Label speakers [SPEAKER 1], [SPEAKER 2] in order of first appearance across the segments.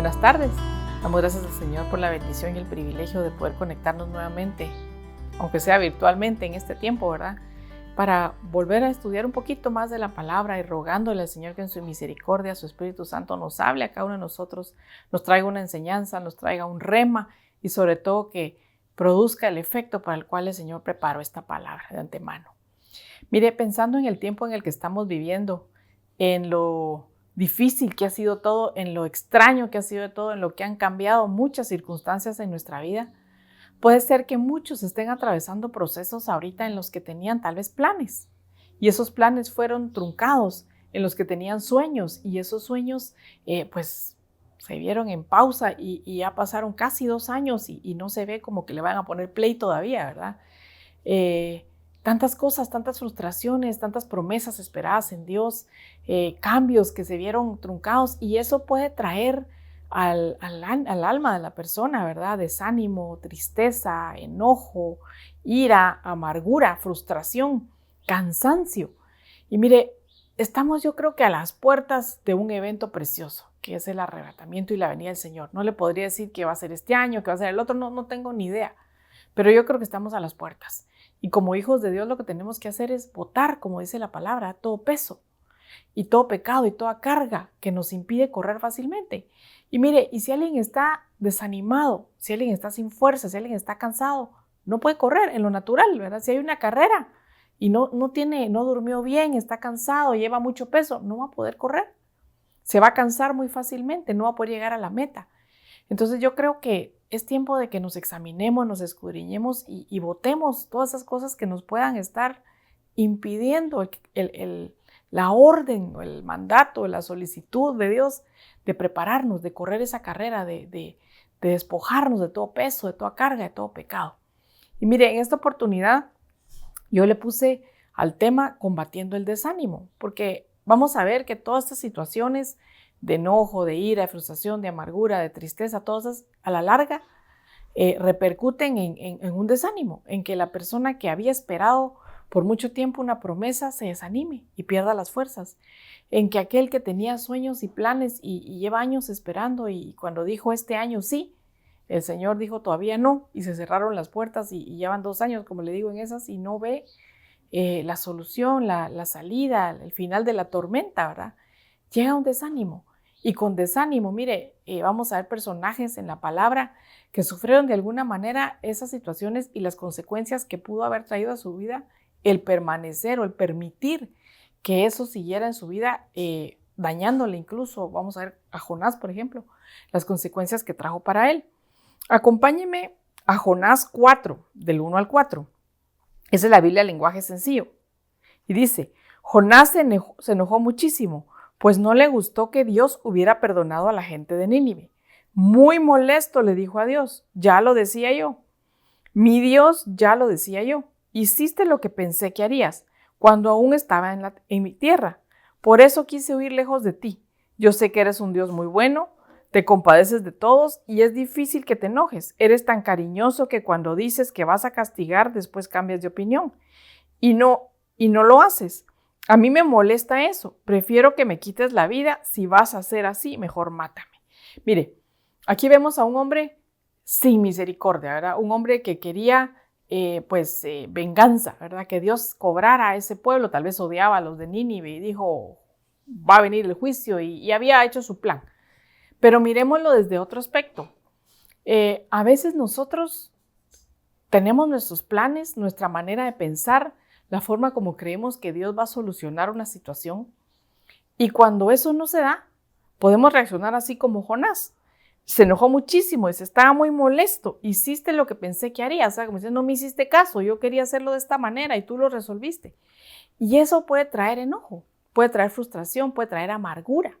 [SPEAKER 1] Buenas tardes. Damos gracias al Señor por la bendición y el privilegio de poder conectarnos nuevamente, aunque sea virtualmente en este tiempo, ¿verdad? Para volver a estudiar un poquito más de la palabra y rogándole al Señor que en su misericordia, su Espíritu Santo nos hable a cada uno de nosotros, nos traiga una enseñanza, nos traiga un rema y sobre todo que produzca el efecto para el cual el Señor preparó esta palabra de antemano. Mire, pensando en el tiempo en el que estamos viviendo, en lo difícil que ha sido todo, en lo extraño que ha sido todo, en lo que han cambiado muchas circunstancias en nuestra vida, puede ser que muchos estén atravesando procesos ahorita en los que tenían tal vez planes y esos planes fueron truncados, en los que tenían sueños y esos sueños pues se vieron en pausa y ya pasaron casi 2 años y no se ve como que le van a poner play todavía, ¿verdad? Tantas cosas, tantas frustraciones, tantas promesas esperadas en Dios, cambios que se vieron truncados y eso puede traer al alma de la persona, ¿verdad? Desánimo, tristeza, enojo, ira, amargura, frustración, cansancio. Y mire, estamos yo creo que a las puertas de un evento precioso, que es el arrebatamiento y la venida del Señor. No le podría decir que va a ser este año, que va a ser el otro, no tengo ni idea, pero yo creo que estamos a las puertas. Y como hijos de Dios lo que tenemos que hacer es botar, como dice la palabra, todo peso y todo pecado y toda carga que nos impide correr fácilmente. Y mire, y si alguien está desanimado, si alguien está sin fuerza, si alguien está cansado, no puede correr en lo natural, ¿verdad? Si hay una carrera y no durmió bien, está cansado, lleva mucho peso, no va a poder correr. Se va a cansar muy fácilmente, no va a poder llegar a la meta. Entonces yo creo que es tiempo de que nos examinemos, nos escudriñemos y botemos todas esas cosas que nos puedan estar impidiendo la orden, el mandato, la solicitud de Dios de prepararnos, de correr esa carrera, de despojarnos de todo peso, de toda carga, de todo pecado. Y mire, en esta oportunidad yo le puse al tema combatiendo el desánimo, porque vamos a ver que todas estas situaciones de enojo, de ira, de frustración, de amargura, de tristeza, todas esas a la larga repercuten en un desánimo, en que la persona que había esperado por mucho tiempo una promesa se desanime y pierda las fuerzas, en que aquel que tenía sueños y planes y lleva años esperando y cuando dijo este año sí, el Señor dijo todavía no y se cerraron las puertas y llevan 2 años, como le digo, en esas y no ve la solución, la salida, el final de la tormenta, ¿verdad? Llega un desánimo y con desánimo, mire, vamos a ver personajes en la palabra que sufrieron de alguna manera esas situaciones y las consecuencias que pudo haber traído a su vida el permanecer o el permitir que eso siguiera en su vida, dañándole incluso, vamos a ver a Jonás, por ejemplo, las consecuencias que trajo para él. Acompáñeme a Jonás 4, del 1 al 4. Esa es la Biblia en lenguaje sencillo. Y dice, Jonás se enojó muchísimo, pues no le gustó que Dios hubiera perdonado a la gente de Nínive. Muy molesto le dijo a Dios, ya lo decía yo. Mi Dios, ya lo decía yo. Hiciste lo que pensé que harías cuando aún estaba en mi tierra. Por eso quise huir lejos de ti. Yo sé que eres un Dios muy bueno, te compadeces de todos y es difícil que te enojes. Eres tan cariñoso que cuando dices que vas a castigar, después cambias de opinión. Y no lo haces. A mí me molesta eso. Prefiero que me quites la vida. Si vas a ser así, mejor mátame. Mire, aquí vemos a un hombre sin misericordia, ¿verdad? Un hombre que quería venganza, ¿verdad? Que Dios cobrara a ese pueblo. Tal vez odiaba a los de Nínive y dijo, va a venir el juicio y había hecho su plan. Pero miremoslo desde otro aspecto. A veces nosotros tenemos nuestros planes, nuestra manera de pensar, la forma como creemos que Dios va a solucionar una situación. Y cuando eso no se da, podemos reaccionar así como Jonás. Se enojó muchísimo, estaba muy molesto. Hiciste lo que pensé que harías. O sea, como diciendo, no me hiciste caso, yo quería hacerlo de esta manera y tú lo resolviste. Y eso puede traer enojo, puede traer frustración, puede traer amargura.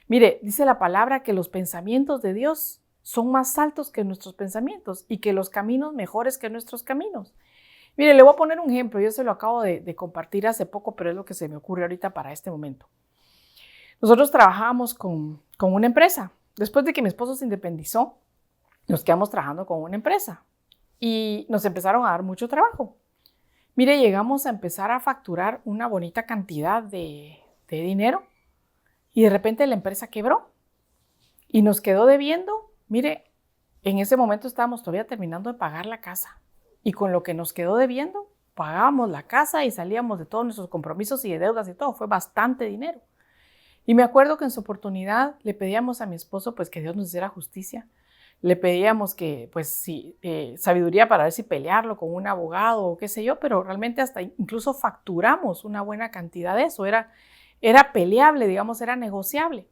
[SPEAKER 1] Mire, dice la palabra que los pensamientos de Dios son más altos que nuestros pensamientos y que los caminos mejores que nuestros caminos. Mire, le voy a poner un ejemplo, yo se lo acabo de compartir hace poco, pero es lo que se me ocurre ahorita para este momento. Nosotros trabajábamos con una empresa. Después de que mi esposo se independizó, nos quedamos trabajando con una empresa y nos empezaron a dar mucho trabajo. Mire, llegamos a empezar a facturar una bonita cantidad de dinero y de repente la empresa quebró. y nos quedó debiendo. Mire, en ese momento estábamos todavía terminando de pagar la casa y con lo que nos quedó debiendo, pagábamos la casa y salíamos de todos nuestros compromisos y de deudas y todo. Fue bastante dinero. Y me acuerdo que en su oportunidad le pedíamos a mi esposo pues que Dios nos hiciera justicia. Le pedíamos que pues sí, sabiduría para ver si pelearlo con un abogado o qué sé yo, pero realmente hasta incluso facturamos una buena cantidad de eso. Era peleable, digamos, era negociable.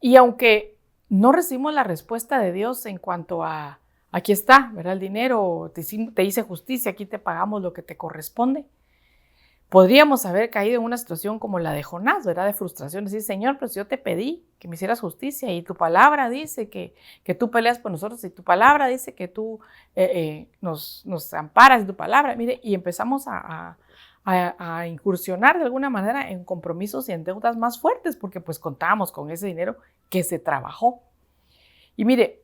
[SPEAKER 1] Y aunque no recibimos la respuesta de Dios en cuanto a aquí está, ¿verdad? El dinero, te hice justicia, aquí te pagamos lo que te corresponde. Podríamos haber caído en una situación como la de Jonás, ¿verdad? De frustración, decir, Señor, pues yo te pedí que me hicieras justicia y tu palabra dice que tú peleas por nosotros y tu palabra dice que tú nos amparas en tu palabra. Mire, y empezamos a incursionar de alguna manera en compromisos y en deudas más fuertes porque pues contábamos con ese dinero que se trabajó. Y mire,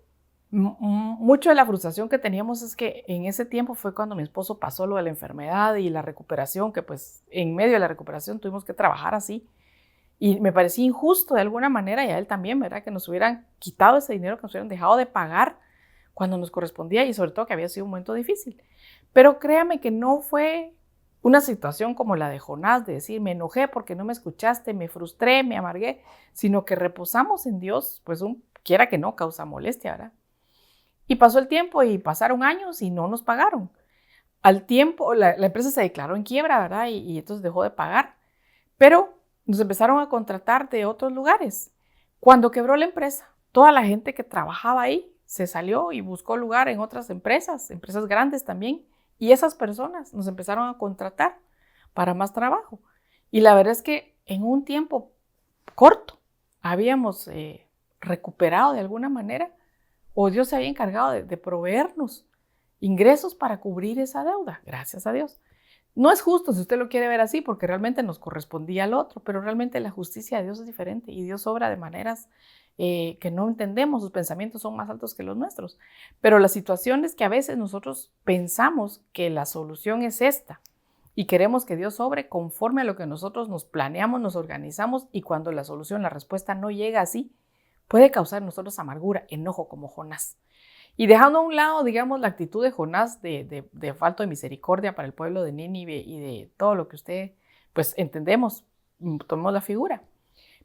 [SPEAKER 1] mucho de la frustración que teníamos es que en ese tiempo fue cuando mi esposo pasó lo de la enfermedad y la recuperación, que pues en medio de la recuperación tuvimos que trabajar así. Y me parecía injusto de alguna manera, y a él también, ¿verdad? Que nos hubieran quitado ese dinero, que nos hubieran dejado de pagar cuando nos correspondía y sobre todo que había sido un momento difícil. Pero créame que no fue una situación como la de Jonás, de decir, me enojé porque no me escuchaste, me frustré, me amargué, sino que reposamos en Dios, pues quiera que no, causa molestia, ¿verdad? Y pasó el tiempo y pasaron años y no nos pagaron. Al tiempo, la empresa se declaró en quiebra, ¿verdad? Y entonces dejó de pagar. Pero nos empezaron a contratar de otros lugares. Cuando quebró la empresa, toda la gente que trabajaba ahí se salió y buscó lugar en otras empresas grandes también. Y esas personas nos empezaron a contratar para más trabajo. Y la verdad es que en un tiempo corto habíamos recuperado de alguna manera, o Dios se había encargado de proveernos ingresos para cubrir esa deuda, gracias a Dios. No es justo si usted lo quiere ver así, porque realmente nos correspondía al otro, pero realmente la justicia de Dios es diferente y Dios obra de maneras que no entendemos, sus pensamientos son más altos que los nuestros. Pero la situación es que a veces nosotros pensamos que la solución es esta y queremos que Dios obre conforme a lo que nosotros nos planeamos, nos organizamos, y cuando la solución, la respuesta no llega así, puede causar en nosotros amargura, enojo como Jonás. Y dejando a un lado, digamos, la actitud de Jonás de falta de misericordia para el pueblo de Nínive y de todo lo que usted, pues entendemos, tomemos la figura.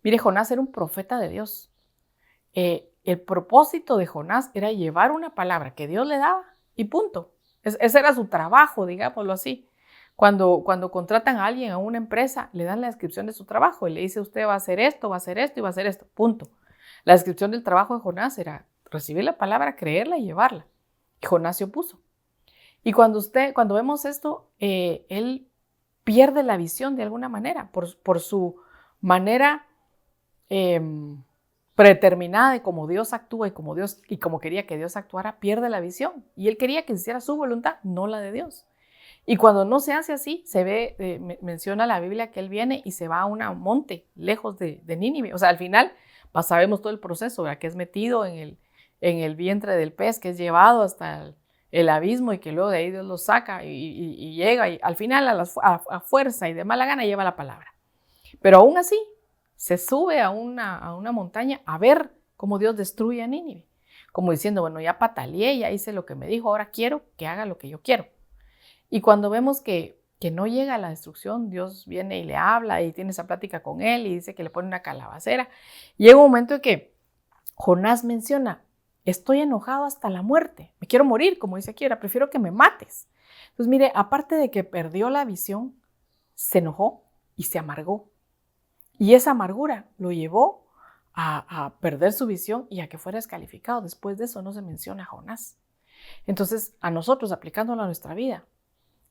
[SPEAKER 1] Mire, Jonás era un profeta de Dios. El propósito de Jonás era llevar una palabra que Dios le daba y punto. Ese era su trabajo, digámoslo así. Cuando contratan a alguien a una empresa, le dan la descripción de su trabajo y le dice, usted va a hacer esto, va a hacer esto y va a hacer esto, punto. La descripción del trabajo de Jonás era recibir la palabra, creerla y llevarla. Y Jonás se opuso. Y cuando vemos esto, él pierde la visión de alguna manera por su manera predeterminada de cómo Dios actúa y como quería que Dios actuara, pierde la visión. Y él quería que se hiciera su voluntad, no la de Dios. Y cuando no se hace así, se ve, menciona la Biblia que él viene y se va a un monte lejos de Nínive. O sea, al final sabemos todo el proceso, ¿verdad? Que es metido en el vientre del pez, que es llevado hasta el abismo y que luego de ahí Dios lo saca y llega y al final a fuerza y de mala gana lleva la palabra. Pero aún así se sube a una montaña a ver cómo Dios destruye a Nínive, como diciendo, bueno, ya pataleé, ya hice lo que me dijo, ahora quiero que haga lo que yo quiero. Y cuando vemos que no llega a la destrucción, Dios viene y le habla y tiene esa plática con él y dice que le pone una calabacera. Y llega un momento en que Jonás menciona, estoy enojado hasta la muerte, me quiero morir, como dice aquí, ahora prefiero que me mates. Entonces mire, aparte de que perdió la visión, se enojó y se amargó. Y esa amargura lo llevó a perder su visión y a que fuera descalificado. Después de eso no se menciona a Jonás. Entonces, a nosotros, aplicándolo a nuestra vida,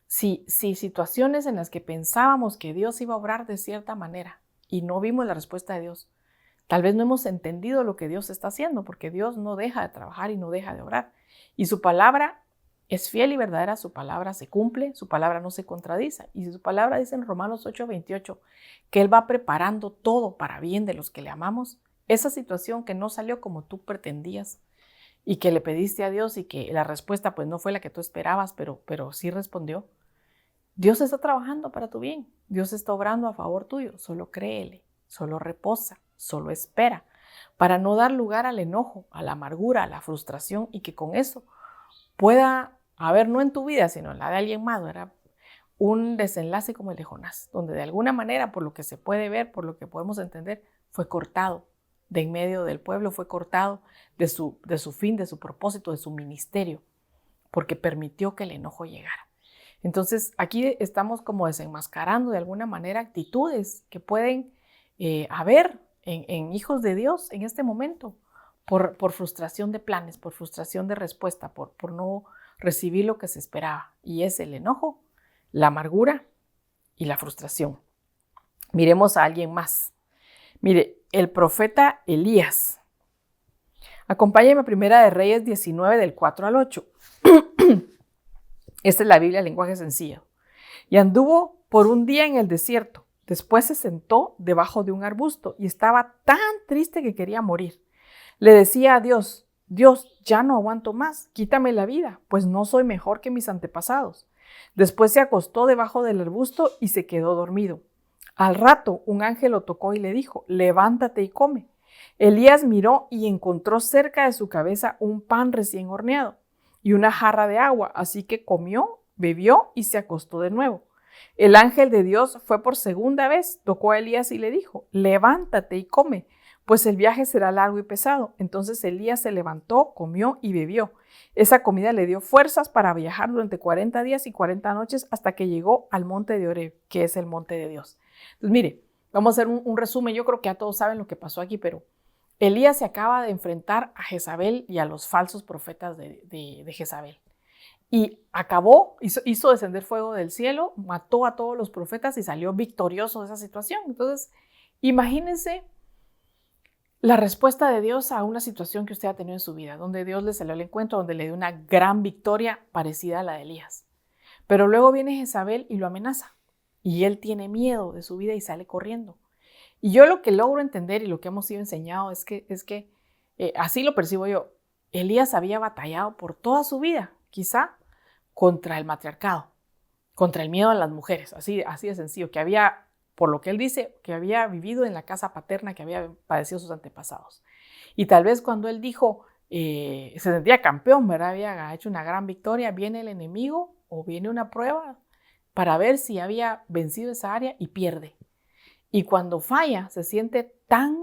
[SPEAKER 1] si situaciones en las que pensábamos que Dios iba a obrar de cierta manera y no vimos la respuesta de Dios, tal vez no hemos entendido lo que Dios está haciendo, porque Dios no deja de trabajar y no deja de obrar. Y su palabra es fiel y verdadera, su palabra se cumple, su palabra no se contradice. Y su palabra dice en Romanos 8:28 que Él va preparando todo para bien de los que le amamos. Esa situación que no salió como tú pretendías y que le pediste a Dios y que la respuesta pues no fue la que tú esperabas, pero sí respondió. Dios está trabajando para tu bien. Dios está obrando a favor tuyo. Solo créele, solo reposa, solo espera. para no dar lugar al enojo, a la amargura, a la frustración y que con eso pueda haber, no en tu vida, sino en la de alguien más, ¿verdad? Un desenlace como el de Jonás, donde de alguna manera, por lo que se puede ver, por lo que podemos entender, fue cortado de en medio del pueblo, fue cortado de su fin, de su propósito, de su ministerio, porque permitió que el enojo llegara. Entonces, aquí estamos como desenmascarando de alguna manera actitudes que pueden haber en hijos de Dios en este momento, por frustración de planes, por frustración de respuesta, por no recibir lo que se esperaba. Y es el enojo, la amargura y la frustración. Miremos a alguien más. Mire, el profeta Elías. Acompáñenme a Primera de Reyes 19, del 4 al 8. Esta es la Biblia, lenguaje sencillo. Y anduvo por un día en el desierto. Después se sentó debajo de un arbusto y estaba tan triste que quería morir. Le decía a Dios: Dios, ya no aguanto más, quítame la vida, pues no soy mejor que mis antepasados. Después se acostó debajo del arbusto y se quedó dormido. Al rato un ángel lo tocó y le dijo: levántate y come. Elías miró y encontró cerca de su cabeza un pan recién horneado y una jarra de agua, así que comió, bebió y se acostó de nuevo. El ángel de Dios fue por segunda vez, tocó a Elías y le dijo: levántate y come, pues el viaje será largo y pesado. Entonces Elías se levantó, comió y bebió. Esa comida le dio fuerzas para viajar durante 40 días y 40 noches hasta que llegó al monte de Oreb, que es el monte de Dios. Entonces, mire, vamos a hacer un resumen. Yo creo que ya todos saben lo que pasó aquí, pero Elías se acaba de enfrentar a Jezabel y a los falsos profetas de Jezabel. Y acabó, hizo descender fuego del cielo, mató a todos los profetas y salió victorioso de esa situación. Entonces, imagínense la respuesta de Dios a una situación que usted ha tenido en su vida, donde Dios le salió al encuentro, donde le dio una gran victoria parecida a la de Elías. Pero luego viene Jezabel y lo amenaza. Y él tiene miedo de su vida y sale corriendo. Y yo lo que logro entender y lo que hemos sido enseñado es que así lo percibo yo. Elías había batallado por toda su vida, quizá contra el matriarcado, contra el miedo a las mujeres, así de sencillo, que había, por lo que él dice, que había vivido en la casa paterna que había padecido sus antepasados. Y tal vez cuando él dijo, se sentía campeón, ¿verdad? Había hecho una gran victoria, viene el enemigo o viene una prueba para ver si había vencido esa área y pierde. Y cuando falla, se siente tan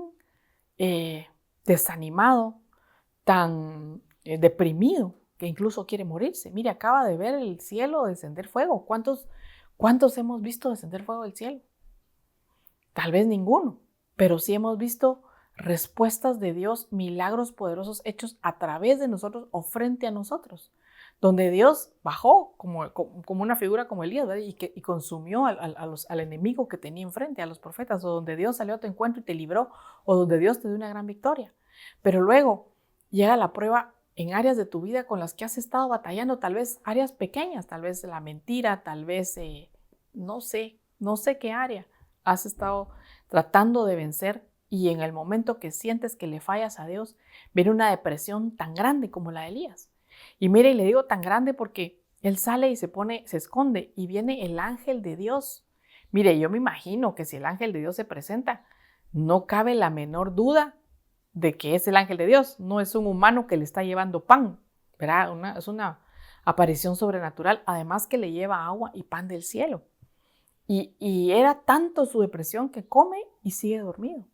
[SPEAKER 1] desanimado, tan deprimido, que incluso quiere morirse. Mire, acaba de ver el cielo descender fuego. ¿Cuántos hemos visto descender fuego del cielo? Tal vez ninguno, pero sí hemos visto respuestas de Dios, milagros poderosos hechos a través de nosotros o frente a nosotros, donde Dios bajó como una figura como Elías, ¿verdad? Y consumió al enemigo que tenía enfrente, a los profetas, o donde Dios salió a tu encuentro y te libró, o donde Dios te dio una gran victoria. Pero luego llega la prueba en áreas de tu vida con las que has estado batallando, tal vez áreas pequeñas, tal vez la mentira, tal vez no sé qué área has estado tratando de vencer, y en el momento que sientes que le fallas a Dios, viene una depresión tan grande como la de Elías. Y mire, y le digo tan grande porque él sale y se esconde, y viene el ángel de Dios. Mire, yo me imagino que si el ángel de Dios se presenta, no cabe la menor duda de que es el ángel de Dios, no es un humano que le está llevando pan, ¿verdad? Es una aparición sobrenatural, además que le lleva agua y pan del cielo. Y era tanto su depresión que come y sigue dormido.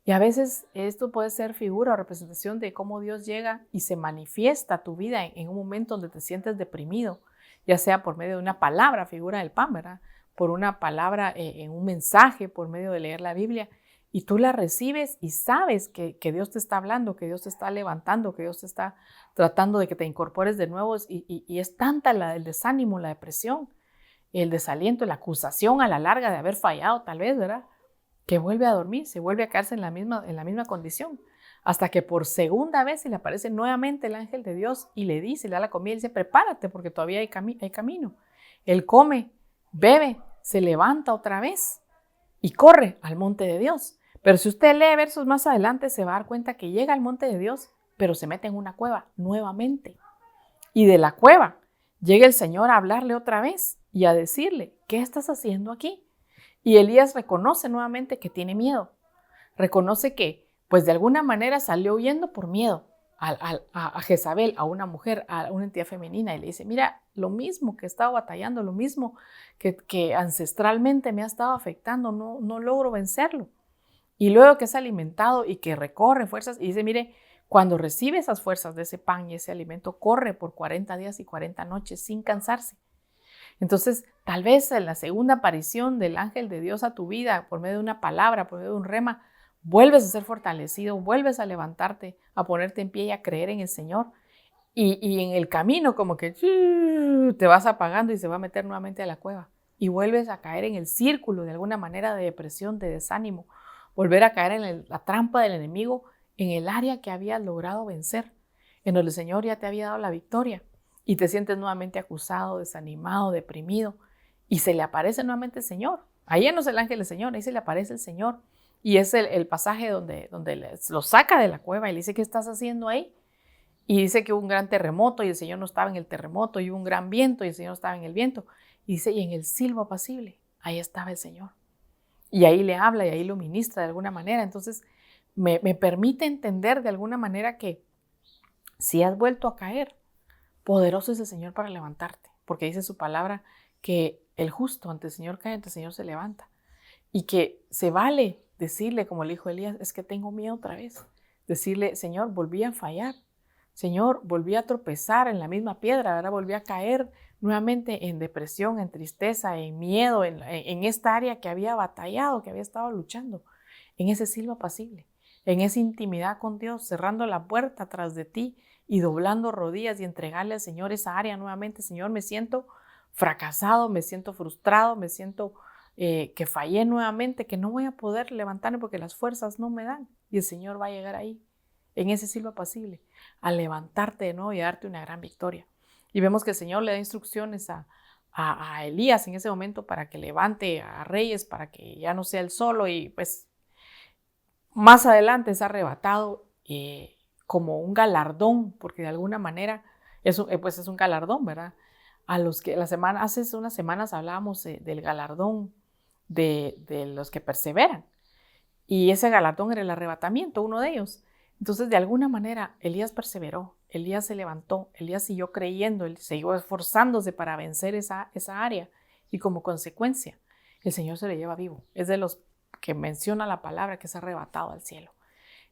[SPEAKER 1] Y a veces esto puede ser figura o representación de cómo Dios llega y se manifiesta a tu vida en un momento donde te sientes deprimido, ya sea por medio de una palabra, figura del pan, ¿verdad? Por una palabra en un mensaje, por medio de leer la Biblia, y tú la recibes y sabes que Dios te está hablando, que Dios te está levantando, que Dios te está tratando de que te incorpores de nuevo, y es tanta el desánimo, la depresión, el desaliento, la acusación a la larga de haber fallado tal vez, ¿verdad? Que vuelve a dormir, se vuelve a quedarse en la misma condición, hasta que por segunda vez se le aparece nuevamente el ángel de Dios y le dice, le da la comida y dice: prepárate porque todavía hay camino. Él come, bebe, se levanta otra vez y corre al monte de Dios. Pero si usted lee versos más adelante, se va a dar cuenta que llega al monte de Dios, pero se mete en una cueva nuevamente. Y de la cueva llega el Señor a hablarle otra vez y a decirle: ¿qué estás haciendo aquí? Y Elías reconoce nuevamente que tiene miedo. Reconoce que pues de alguna manera salió huyendo por miedo a Jezabel, a una mujer, a una entidad femenina, y le dice, mira, lo mismo que he estado batallando, lo mismo que ancestralmente me ha estado afectando, no logro vencerlo. Y luego que es alimentado y que recorre fuerzas, y dice, mire, cuando recibe esas fuerzas de ese pan y ese alimento, corre por 40 días y 40 noches sin cansarse. Entonces, tal vez en la segunda aparición del ángel de Dios a tu vida, por medio de una palabra, por medio de un rema, vuelves a ser fortalecido, vuelves a levantarte, a ponerte en pie y a creer en el Señor. Y en el camino como que te vas apagando y se va a meter nuevamente a la cueva. Y vuelves a caer en el círculo de alguna manera de depresión, de desánimo. Volver a caer en la trampa del enemigo en el área que habías logrado vencer, en donde el Señor ya te había dado la victoria. Y te sientes nuevamente acusado, desanimado, deprimido. Y se le aparece nuevamente el Señor. Ahí no es el ángel del Señor, ahí se le aparece el Señor. Y es el pasaje donde lo saca de la cueva y le dice, ¿qué estás haciendo ahí? Y dice que hubo un gran terremoto y el Señor no estaba en el terremoto, y hubo un gran viento y el Señor no estaba en el viento. Y dice, y en el silbo apacible, ahí estaba el Señor. Y ahí le habla y ahí lo ministra de alguna manera. Entonces me permite entender de alguna manera que si has vuelto a caer, poderoso es el Señor para levantarte. Porque dice su palabra que el justo ante el Señor cae, ante el Señor se levanta. Y que se vale decirle, como le dijo Elías, es que tengo miedo otra vez. Decirle, Señor, volví a fallar. Señor, volví a tropezar en la misma piedra, ahora volví a caer nuevamente en depresión, en tristeza, en miedo, en esta área que había batallado, que había estado luchando, en ese silbo apacible, en esa intimidad con Dios, cerrando la puerta tras de ti y doblando rodillas y entregarle al Señor esa área nuevamente. Señor, me siento fracasado, me siento frustrado, me siento que fallé nuevamente, que no voy a poder levantarme porque las fuerzas no me dan. Y el Señor va a llegar ahí, en ese silbo apacible, a levantarte de nuevo y a darte una gran victoria. Y vemos que el Señor le da instrucciones a Elías en ese momento para que levante a reyes, para que ya no sea él solo, y pues más adelante es arrebatado como un galardón, porque de alguna manera pues es un galardón, ¿verdad? A los que hace unas semanas hablábamos del galardón de los que perseveran, y ese galardón era el arrebatamiento, uno de ellos. Entonces, de alguna manera, Elías perseveró, Elías se levantó, Elías siguió creyendo, él siguió esforzándose para vencer esa área, y como consecuencia, el Señor se le lleva vivo. Es de los que menciona la palabra que es arrebatado al cielo.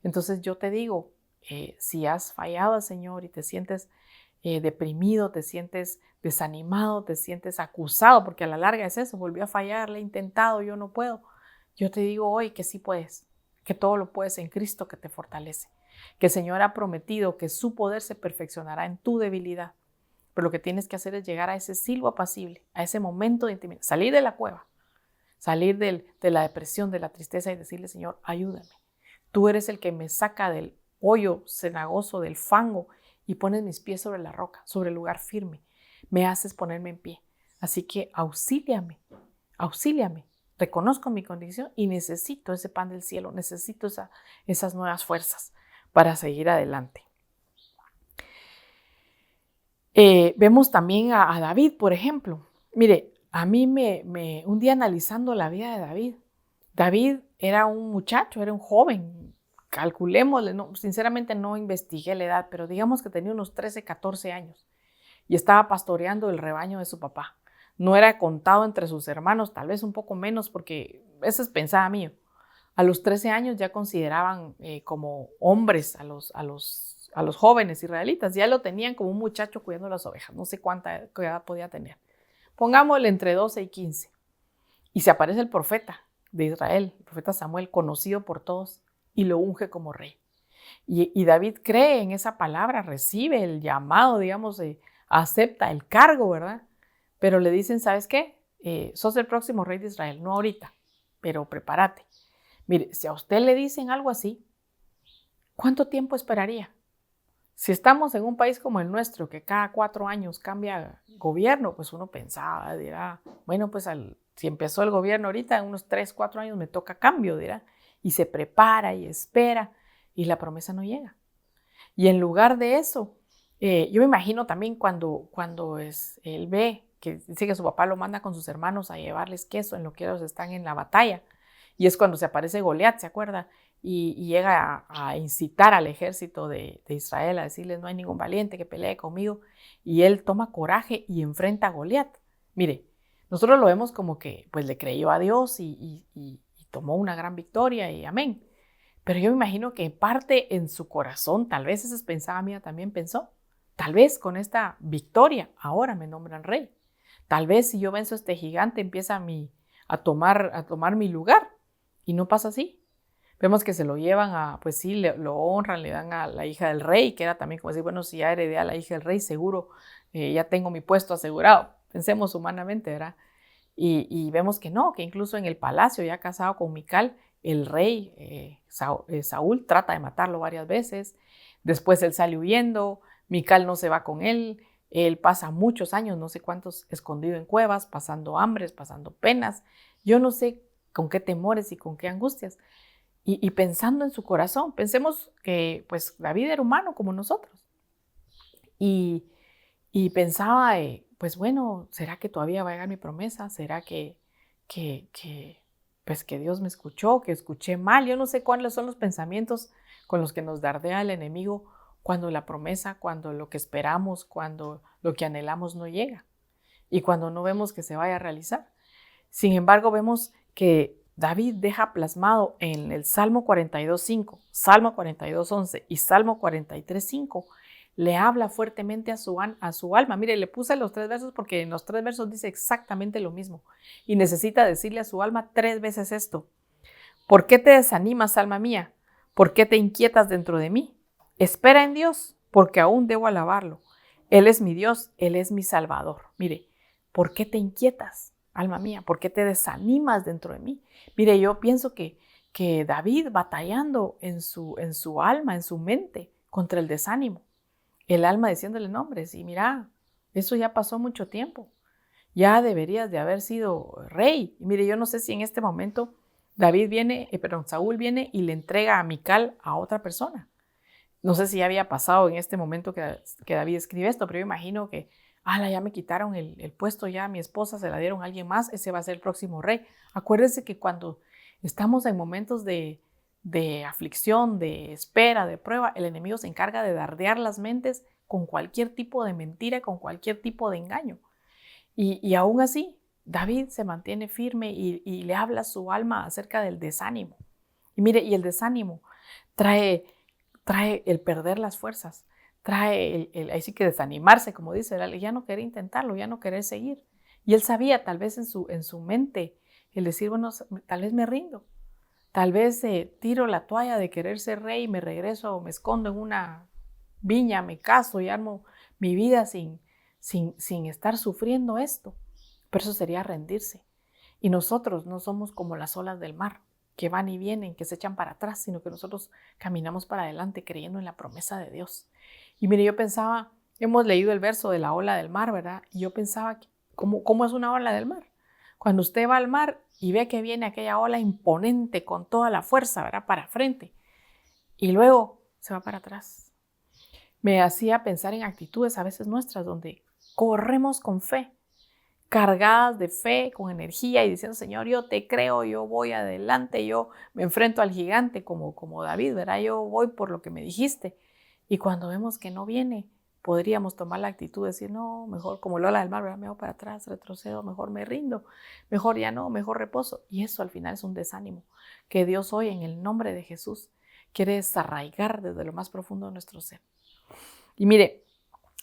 [SPEAKER 1] Entonces, yo te digo, si has fallado al Señor y te sientes deprimido, te sientes desanimado, te sientes acusado, porque a la larga es eso, volví a fallar, le he intentado, yo no puedo. Yo te digo hoy que sí puedes, que todo lo puedes en Cristo que te fortalece, que el Señor ha prometido que su poder se perfeccionará en tu debilidad. Pero lo que tienes que hacer es llegar a ese silbo apacible, a ese momento de intimidad, salir de la cueva, salir de la depresión, de la tristeza, y decirle, Señor, ayúdame. Tú eres el que me saca del hoyo cenagoso, del fango, y pones mis pies sobre la roca, sobre el lugar firme. Me haces ponerme en pie. Así que auxíliame, auxíliame. Reconozco mi condición y necesito ese pan del cielo, necesito esas nuevas fuerzas para seguir adelante. Vemos también a David, por ejemplo. Mire, a mí un día analizando la vida de David era un muchacho, era un joven, calculémosle, sinceramente no investigué la edad, pero digamos que tenía unos 13, 14 años y estaba pastoreando el rebaño de su papá. No era contado entre sus hermanos, tal vez un poco menos, porque eso es pensada mío. A los 13 años ya consideraban como hombres a los jóvenes israelitas. Ya lo tenían como un muchacho cuidando las ovejas. No sé cuánta edad podía tener. Pongámosle entre 12 y 15. Y se aparece el profeta de Israel, el profeta Samuel, conocido por todos, y lo unge como rey. Y David cree en esa palabra, recibe el llamado, digamos, acepta el cargo, ¿verdad? Pero le dicen, ¿sabes qué? Sos el próximo rey de Israel, no ahorita, pero prepárate. Mire, si a usted le dicen algo así, ¿cuánto tiempo esperaría? Si estamos en un país como el nuestro, que cada 4 años cambia gobierno, pues uno pensaba, dirá, bueno, pues si empezó el gobierno ahorita, en unos 3, 4 años me toca cambio, dirá, y se prepara y espera, y la promesa no llega. Y en lugar de eso, yo me imagino también cuando él ve que dice que su papá lo manda con sus hermanos a llevarles queso en lo que ellos están en la batalla, Y es cuando se aparece Goliat, ¿se acuerda? Y llega a incitar al ejército de Israel a decirles: no hay ningún valiente que pelee conmigo. Y él toma coraje y enfrenta a Goliat. Mire, nosotros lo vemos como que pues le creyó a Dios y tomó una gran victoria y amén. Pero yo me imagino que parte en su corazón, tal vez esa pensaba mía también pensó, tal vez con esta victoria ahora me nombran rey. Tal vez si yo venzo a este gigante empieza a tomar mi lugar. Y no pasa así. Vemos que se lo llevan pues sí, lo honran, le dan a la hija del rey, que era también como decir, bueno, si ya heredé a la hija del rey, seguro ya tengo mi puesto asegurado. Pensemos humanamente, ¿verdad? Y vemos que no, que incluso en el palacio, ya casado con Mical, el rey Saúl trata de matarlo varias veces. Después él sale huyendo, Mical no se va con él. Él pasa muchos años, no sé cuántos, escondido en cuevas, pasando hambres, pasando penas. Yo no sé con qué temores y con qué angustias. Y pensando en su corazón, pensemos que pues David era humano como nosotros. Y pensaba, pues bueno, ¿será que todavía va a llegar mi promesa? ¿Será pues que Dios me escuchó, que escuché mal? Yo no sé cuáles son los pensamientos con los que nos dardea el enemigo cuando la promesa, cuando lo que esperamos, cuando lo que anhelamos no llega y cuando no vemos que se vaya a realizar. Sin embargo, vemos que David deja plasmado en el Salmo 42.5, Salmo 42.11 y Salmo 43.5, le habla fuertemente a su alma. Mire, le puse los 3 versos porque en los 3 versos dice exactamente lo mismo y necesita decirle a su alma 3 veces esto. ¿Por qué te desanimas, alma mía? ¿Por qué te inquietas dentro de mí? Espera en Dios, porque aún debo alabarlo. Él es mi Dios, Él es mi Salvador. Mire, ¿por qué te inquietas, alma mía? ¿Por qué te desanimas dentro de mí? Mire, yo pienso que David batallando en su alma, en su mente, contra el desánimo. El alma diciéndole: no, hombre, sí, mira, eso ya pasó mucho tiempo. Ya deberías de haber sido rey. Y mire, yo no sé si en este momento Saúl viene y le entrega a Mical a otra persona. No sé si ya había pasado en este momento que David escribe esto, pero yo imagino que, ya me quitaron el puesto, ya a mi esposa se la dieron a alguien más, ese va a ser el próximo rey. Acuérdense que cuando estamos en momentos de aflicción, de espera, de prueba, el enemigo se encarga de dardear las mentes con cualquier tipo de mentira, con cualquier tipo de engaño. Y aún así, David se mantiene firme y le habla a su alma acerca del desánimo. Y mire, y el desánimo trae el perder las fuerzas, trae ahí sí que desanimarse, como dice, ya no querer intentarlo, ya no querer seguir. Y él sabía, tal vez en su mente, el decir, bueno, tal vez me rindo, tal vez tiro la toalla de querer ser rey, me regreso o me escondo en una viña, me caso y armo mi vida sin estar sufriendo esto. Pero eso sería rendirse. Y nosotros no somos como las olas del mar, que van y vienen, que se echan para atrás, sino que nosotros caminamos para adelante creyendo en la promesa de Dios. Y mire, yo pensaba, hemos leído el verso de la ola del mar, ¿verdad? Y yo pensaba, ¿cómo es una ola del mar? Cuando usted va al mar y ve que viene aquella ola imponente con toda la fuerza, ¿verdad? Para frente. Y luego se va para atrás. Me hacía pensar en actitudes a veces nuestras donde corremos con fe, cargadas de fe, con energía y diciendo: Señor, yo te creo, yo voy adelante, yo me enfrento al gigante como David, ¿verdad? Yo voy por lo que me dijiste. Y cuando vemos que no viene, podríamos tomar la actitud de decir: no, mejor como la ola del mar, ¿verdad? Me voy para atrás, retrocedo, mejor me rindo, mejor ya no, mejor reposo. Y eso al final es un desánimo que Dios hoy en el nombre de Jesús quiere desarraigar desde lo más profundo de nuestro ser. Y mire,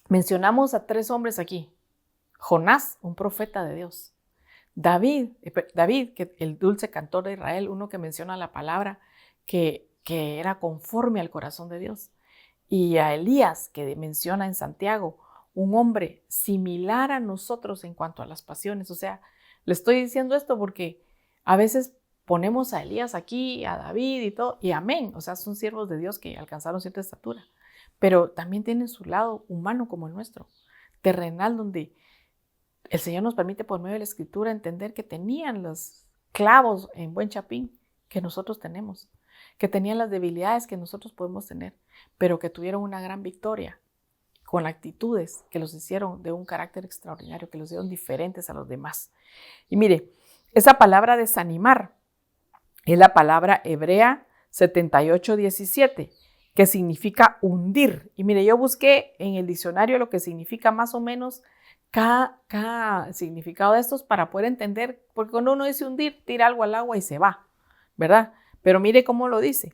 [SPEAKER 1] mencionamos a 3 hombres aquí. Jonás, un profeta de Dios. David, que el dulce cantor de Israel, uno que menciona la palabra que era conforme al corazón de Dios. Y a Elías, que menciona en Santiago, un hombre similar a nosotros en cuanto a las pasiones. O sea, le estoy diciendo esto porque a veces ponemos a Elías aquí, a David y todo, y amén. O sea, son siervos de Dios que alcanzaron cierta estatura. Pero también tienen su lado humano como el nuestro, terrenal, donde el Señor nos permite por medio de la Escritura entender que tenían los clavos en buen chapín que nosotros tenemos, que tenían las debilidades que nosotros podemos tener, pero que tuvieron una gran victoria con actitudes que los hicieron de un carácter extraordinario, que los hicieron diferentes a los demás. Y mire, esa palabra desanimar es la palabra hebrea 78:17, que significa hundir. Y mire, yo busqué en el diccionario lo que significa más o menos cada significado de estos para poder entender, porque cuando uno dice hundir, tira algo al agua y se va, ¿verdad? Pero mire cómo lo dice: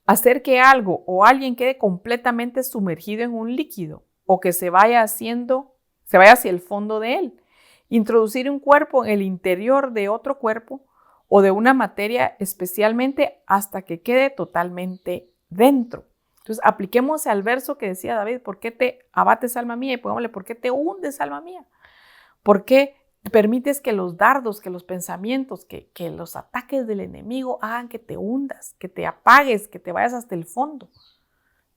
[SPEAKER 1] hacer que algo o alguien quede completamente sumergido en un líquido o que se vaya hacia el fondo de él. Introducir un cuerpo en el interior de otro cuerpo o de una materia, especialmente hasta que quede totalmente dentro. Entonces, apliquemos al verso que decía David: ¿por qué te abates, alma mía? Y pongámosle: ¿por qué te hundes, alma mía? ¿Por qué permites que los dardos, que los pensamientos, que los ataques del enemigo hagan que te hundas, que te apagues, que te vayas hasta el fondo?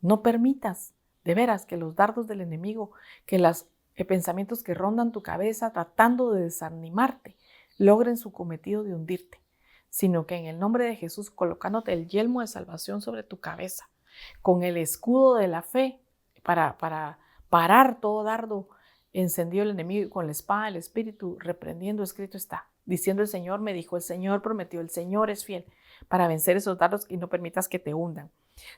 [SPEAKER 1] No permitas, de veras, que los dardos del enemigo, que los pensamientos que rondan tu cabeza tratando de desanimarte, logren su cometido de hundirte, sino que en el nombre de Jesús, colocándote el yelmo de salvación sobre tu cabeza, con el escudo de la fe para parar todo dardo encendido el enemigo, y con la espada del Espíritu reprendiendo, escrito está, diciendo: el Señor me dijo, el Señor prometió, el Señor es fiel para vencer esos dardos, y no permitas que te hundan.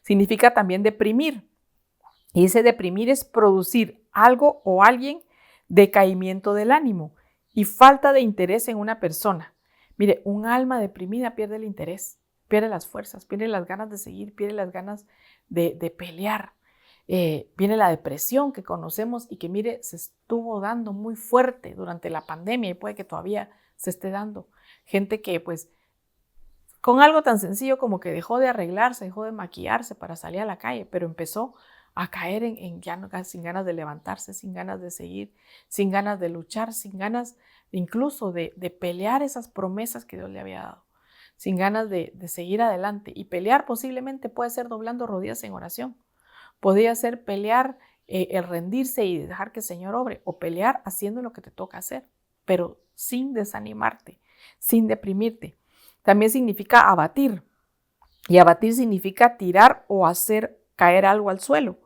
[SPEAKER 1] Significa también deprimir. Y ese deprimir es producir algo o alguien decaimiento del ánimo y falta de interés en una persona. Mire, un alma deprimida pierde el interés, pierde las fuerzas, pierde las ganas de seguir, pierde las ganas de pelear. Viene la depresión que conocemos y que, mire, se estuvo dando muy fuerte durante la pandemia y puede que todavía se esté dando. Gente que pues con algo tan sencillo como que dejó de arreglarse, dejó de maquillarse para salir a la calle, pero empezó a caer sin ganas de levantarse, sin ganas de seguir, sin ganas de luchar, sin ganas incluso de pelear esas promesas que Dios le había dado, sin ganas de seguir adelante. Y pelear posiblemente puede ser doblando rodillas en oración, podría ser pelear el rendirse y dejar que el Señor obre, o pelear haciendo lo que te toca hacer, pero sin desanimarte, sin deprimirte. También significa abatir, y abatir significa tirar o hacer caer algo al suelo,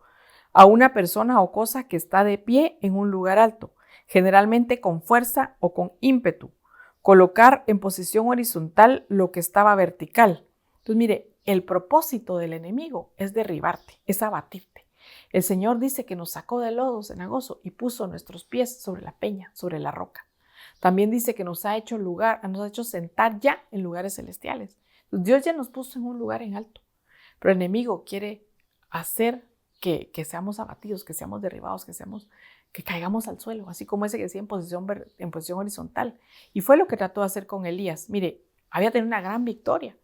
[SPEAKER 1] a una persona o cosa que está de pie en un lugar alto, generalmente con fuerza o con ímpetu. Colocar en posición horizontal lo que estaba vertical. Entonces, mire, el propósito del enemigo es derribarte, es abatirte. El Señor dice que nos sacó del lodo cenagoso y puso nuestros pies sobre la peña, sobre la roca. También dice que nos ha hecho sentar ya en lugares celestiales. Dios ya nos puso en un lugar en alto, pero el enemigo quiere hacer que seamos abatidos, que seamos derribados, que caigamos al suelo, así como ese que decía en posición horizontal. Y fue lo que trató de hacer con Elías. Mire, había tenido una gran victoria.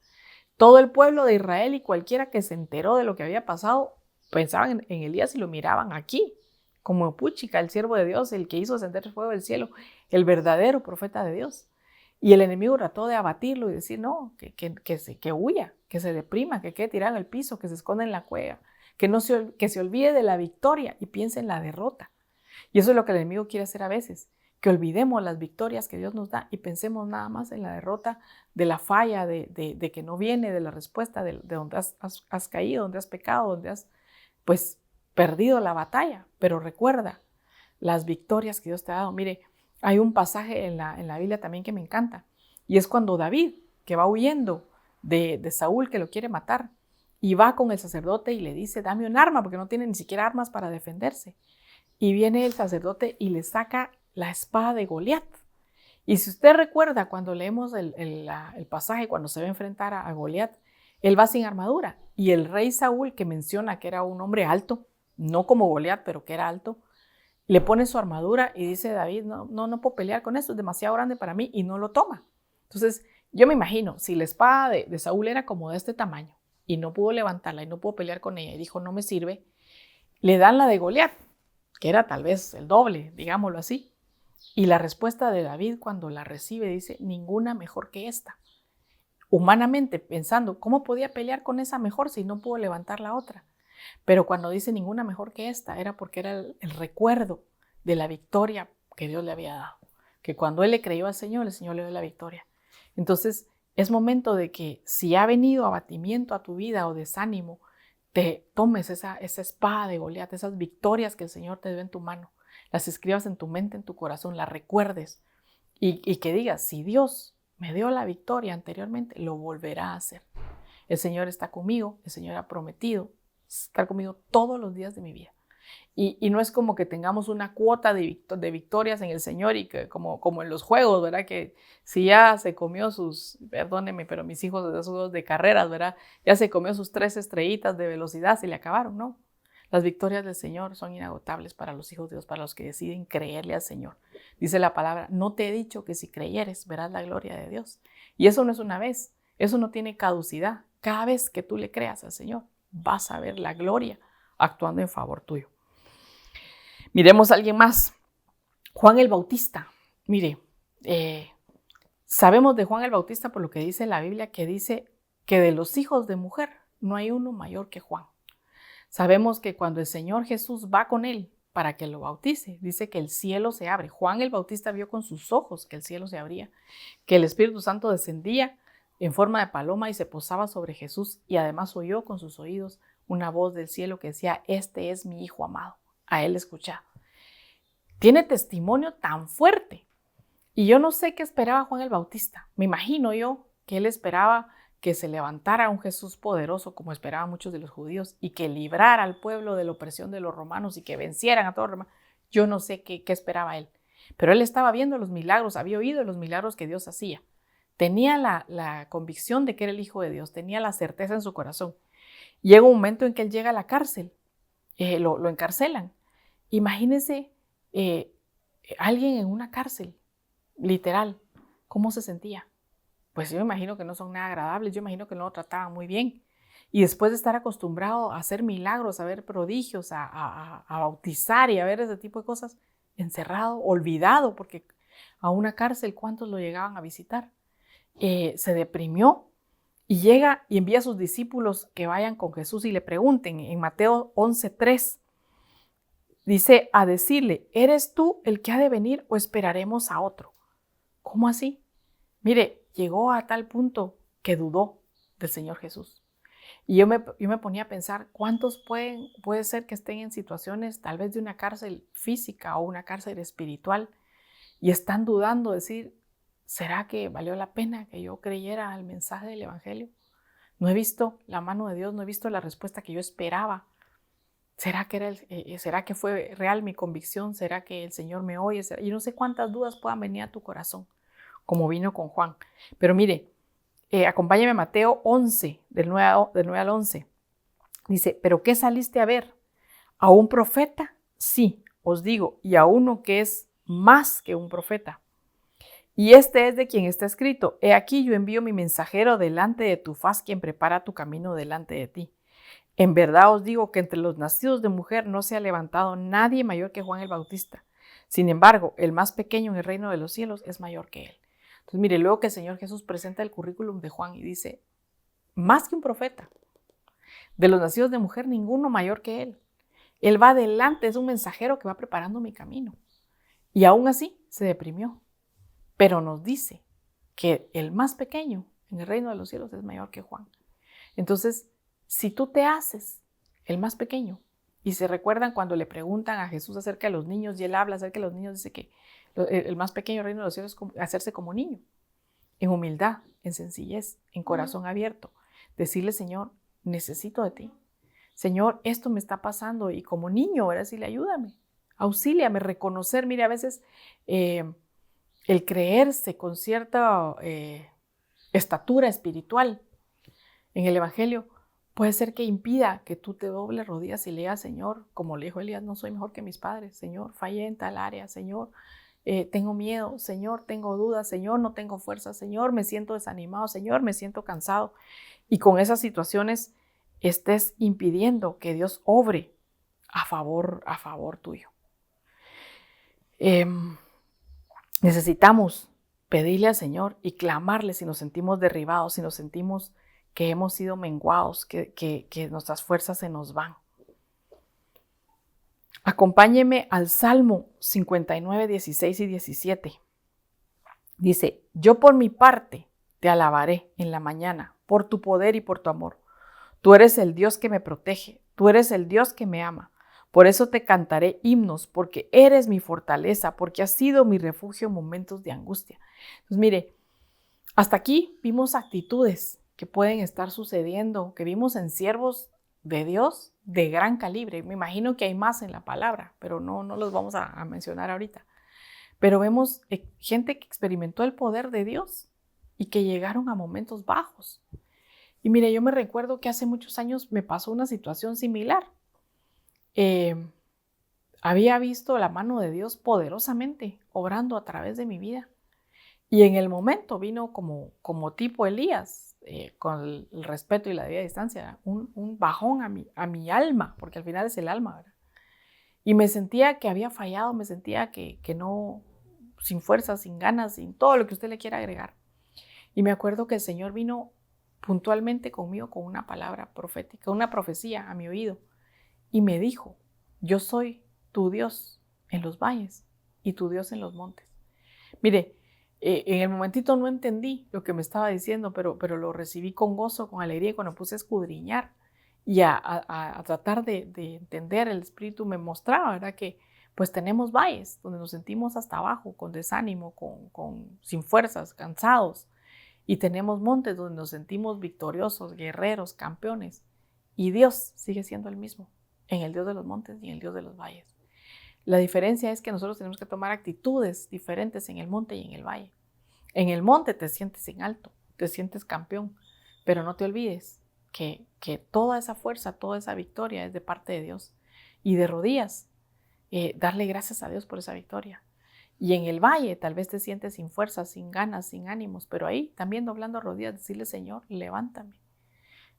[SPEAKER 1] Todo el pueblo de Israel y cualquiera que se enteró de lo que había pasado pensaban en Elías y lo miraban aquí, como puchica, el siervo de Dios, el que hizo ascender el fuego del cielo, el verdadero profeta de Dios. Y el enemigo trató de abatirlo y decir: no, que huya, que se deprima, que quede tirado en el piso, que se esconda en la cueva, que se olvide de la victoria y piense en la derrota. Y eso es lo que el enemigo quiere hacer a veces, que olvidemos las victorias que Dios nos da y pensemos nada más en la derrota, de la falla, de que no viene, de la respuesta, de donde has caído, donde has pecado, donde has pues perdido la batalla. Pero recuerda las victorias que Dios te ha dado. Mire, hay un pasaje en la Biblia también que me encanta, y es cuando David, que va huyendo de Saúl, que lo quiere matar, y va con el sacerdote y le dice: dame un arma, porque no tiene ni siquiera armas para defenderse. Y viene el sacerdote y le saca la espada de Goliat. Y si usted recuerda, cuando leemos el pasaje, cuando se va a enfrentar a Goliat, él va sin armadura. Y el rey Saúl, que menciona que era un hombre alto, no como Goliat, pero que era alto, le pone su armadura y dice: David, no puedo pelear con esto, es demasiado grande para mí, y no lo toma. Entonces, yo me imagino, si la espada de Saúl era como de este tamaño y no pudo levantarla y no pudo pelear con ella y dijo: no me sirve, le dan la de Goliat, que era tal vez el doble, digámoslo así. Y la respuesta de David cuando la recibe dice: ninguna mejor que esta. Humanamente pensando, ¿cómo podía pelear con esa mejor si no pudo levantar la otra? Pero cuando dice ninguna mejor que esta, era porque era el recuerdo de la victoria que Dios le había dado. Que cuando él le creyó al Señor, el Señor le dio la victoria. Entonces, es momento de que si ha venido abatimiento a tu vida o desánimo, te tomes esa espada de Goliat, esas victorias que el Señor te dio en tu mano, las escribas en tu mente, en tu corazón, las recuerdes y que digas: si Dios me dio la victoria anteriormente, lo volverá a hacer. El Señor está conmigo, el Señor ha prometido estar conmigo todos los días de mi vida. Y no es como que tengamos una cuota de victorias en el Señor y que como en los juegos, ¿verdad? Que si ya se comió perdónenme, pero mis hijos de esos juegos de carreras, ¿verdad? Ya se comió sus 3 estrellitas de velocidad, se le acabaron, ¿no? Las victorias del Señor son inagotables para los hijos de Dios, para los que deciden creerle al Señor. Dice la palabra, no te he dicho que si creyeres verás la gloria de Dios. Y eso no es una vez, eso no tiene caducidad. Cada vez que tú le creas al Señor, vas a ver la gloria actuando en favor tuyo. Miremos a alguien más. Juan el Bautista. Mire, sabemos de Juan el Bautista por lo que dice la Biblia, que dice que de los hijos de mujer no hay uno mayor que Juan. Sabemos que cuando el Señor Jesús va con él para que lo bautice, dice que el cielo se abre. Juan el Bautista vio con sus ojos que el cielo se abría, que el Espíritu Santo descendía en forma de paloma y se posaba sobre Jesús, y además oyó con sus oídos una voz del cielo que decía, este es mi Hijo amado, a él escuchad. Tiene testimonio tan fuerte. Y yo no sé qué esperaba Juan el Bautista. Me imagino yo que él esperaba que se levantara un Jesús poderoso, como esperaban muchos de los judíos, y que librara al pueblo de la opresión de los romanos y que vencieran a todos los romanos. Yo no sé qué esperaba él. Pero él estaba viendo los milagros, había oído los milagros que Dios hacía. Tenía la convicción de que era el Hijo de Dios, tenía la certeza en su corazón. Llega un momento en que él llega a la cárcel, lo encarcelan. Imagínense alguien en una cárcel, literal, ¿cómo se sentía? Pues yo me imagino que no son nada agradables, yo imagino que no lo trataban muy bien. Y después de estar acostumbrado a hacer milagros, a ver prodigios, a bautizar y a ver ese tipo de cosas, encerrado, olvidado, porque a una cárcel, ¿cuántos lo llegaban a visitar? Se deprimió y llega y envía a sus discípulos que vayan con Jesús y le pregunten. En Mateo 11:3 dice, a decirle, ¿eres tú el que ha de venir o esperaremos a otro? ¿Cómo así? Mire, llegó a tal punto que dudó del Señor Jesús. Y yo me ponía a pensar, ¿cuántos puede ser que estén en situaciones tal vez de una cárcel física o una cárcel espiritual y están dudando, decir, ¿será que valió la pena que yo creyera al mensaje del Evangelio? No he visto la mano de Dios, no he visto la respuesta que yo esperaba. ¿Será que fue real mi convicción? ¿Será que el Señor me oye? Y no sé cuántas dudas puedan venir a tu corazón, como vino con Juan. Pero mire, acompáñame a Mateo 11, del 9 al 11. Dice, ¿pero qué saliste a ver? ¿A un profeta? Sí, os digo, y a uno que es más que un profeta. Y este es de quien está escrito, he aquí yo envío mi mensajero delante de tu faz, quien prepara tu camino delante de ti. En verdad os digo que entre los nacidos de mujer no se ha levantado nadie mayor que Juan el Bautista. Sin embargo, el más pequeño en el reino de los cielos es mayor que él. Entonces, mire, luego que el Señor Jesús presenta el currículum de Juan y dice, más que un profeta, de los nacidos de mujer, ninguno mayor que él. Él va adelante, es un mensajero que va preparando mi camino. Y aún así se deprimió. Pero nos dice que el más pequeño en el reino de los cielos es mayor que Juan. Entonces, si tú te haces el más pequeño, y se recuerdan cuando le preguntan a Jesús acerca de los niños, y él habla acerca de los niños, dice que el más pequeño reino de los cielos es hacerse como niño, en humildad, en sencillez, en corazón abierto. Decirle, Señor, necesito de ti. Señor, esto me está pasando, y como niño, ahora decirle, ayúdame, auxíliame, reconocer. Mire, a veces el creerse con cierta estatura espiritual en el Evangelio puede ser que impida que tú te dobles rodillas y le digas, Señor, como le dijo Elías, no soy mejor que mis padres. Señor, fallé en tal área. Señor, tengo miedo. Señor, tengo dudas. Señor, no tengo fuerza. Señor, me siento desanimado. Señor, me siento cansado. Y con esas situaciones estés impidiendo que Dios obre a favor tuyo. Necesitamos pedirle al Señor y clamarle si nos sentimos derribados, si nos sentimos que hemos sido menguados, que nuestras fuerzas se nos van. Acompáñeme al Salmo 59, 16 y 17. Dice, yo por mi parte te alabaré en la mañana, por tu poder y por tu amor. Tú eres el Dios que me protege, tú eres el Dios que me ama. Por eso te cantaré himnos, porque eres mi fortaleza, porque has sido mi refugio en momentos de angustia. Entonces, mire, Hasta aquí vimos actitudes que pueden estar sucediendo, que vimos en siervos de Dios de gran calibre. Me imagino que hay más en la palabra, pero no los vamos a mencionar ahorita. Pero vemos gente que experimentó el poder de Dios y que llegaron a momentos bajos. Y mire, yo me recuerdo que hace muchos años me pasó una situación similar. Había visto la mano de Dios poderosamente obrando a través de mi vida. Y en el momento vino como tipo Elías, con el respeto y la debida distancia, un bajón a mi alma, porque al final es el alma, ¿verdad? Y me sentía que había fallado, me sentía que no, sin fuerzas, sin ganas, sin todo lo que usted le quiera agregar. Y me acuerdo que el Señor vino puntualmente conmigo con una palabra profética, una profecía a mi oído. Y me dijo, yo soy tu Dios en los valles y tu Dios en los montes. Mire, en el momentito no entendí lo que me estaba diciendo, pero lo recibí con gozo, con alegría, y cuando me puse a escudriñar y a tratar de entender, el Espíritu me mostraba, ¿verdad? Que pues tenemos valles donde nos sentimos hasta abajo, con desánimo, sin fuerzas, cansados. Y tenemos montes donde nos sentimos victoriosos, guerreros, campeones. Y Dios sigue siendo el mismo, en el Dios de los montes y en el Dios de los valles. La diferencia es que nosotros tenemos que tomar actitudes diferentes en el monte y en el valle. En el monte te sientes en alto, te sientes campeón, pero no te olvides que toda esa fuerza, toda esa victoria es de parte de Dios. Y de rodillas, darle gracias a Dios por esa victoria. Y en el valle tal vez te sientes sin fuerzas, sin ganas, sin ánimos, pero ahí también doblando rodillas, decirle, Señor, levántame.